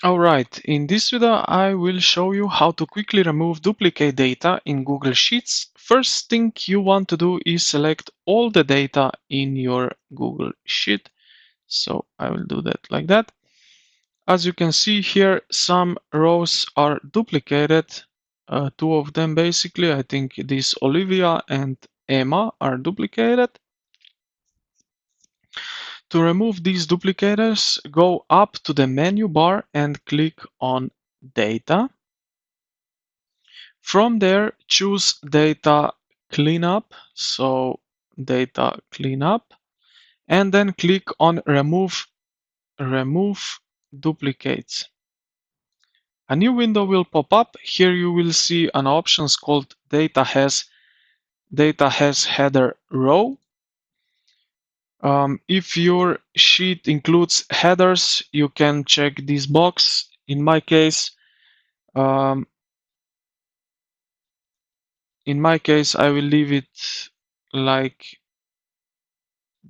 Alright, in this video I will show you how to quickly remove duplicate data in Google Sheets. First thing you want to do is select all the data in your Google Sheet. So I will do that like that. As you can see here, some rows are duplicated. Two of them basically. I think this Olivia and Emma are duplicated. To remove these duplicators, go up to the menu bar and click on Data. From there, choose Data Cleanup, so Data Cleanup, and then click on Remove Duplicates. A new window will pop up. Here you will see an options called Data has Header Row. If your sheet includes headers, you can check this box. In my case, I will leave it like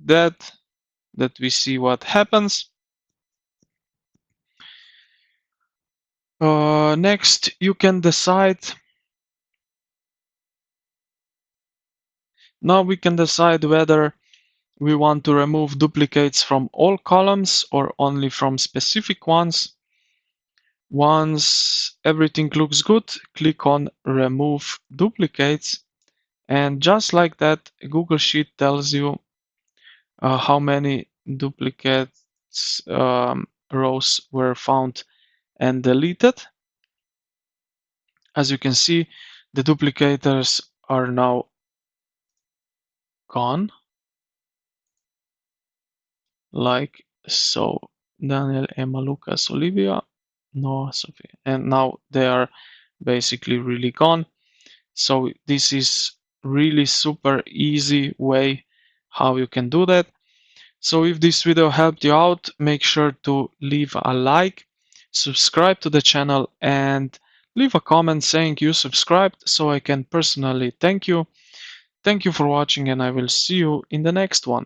that we see what happens. Next, you can decide. Now we can decide whether we want to remove duplicates from all columns or only from specific ones. Once everything looks good, click on Remove Duplicates. And just like that, Google Sheet tells you how many duplicates rows were found and deleted. As you can see, the duplicators are now gone, like so. Daniel, Emma, Lucas, Olivia, Noah, Sophie, and now they are basically really gone. So this is really super easy way how you can do that. So if this video helped you out, make sure to leave a like, subscribe to the channel, and leave a comment saying you subscribed so I can personally thank you. Thank you for watching, and I will see you in the next one.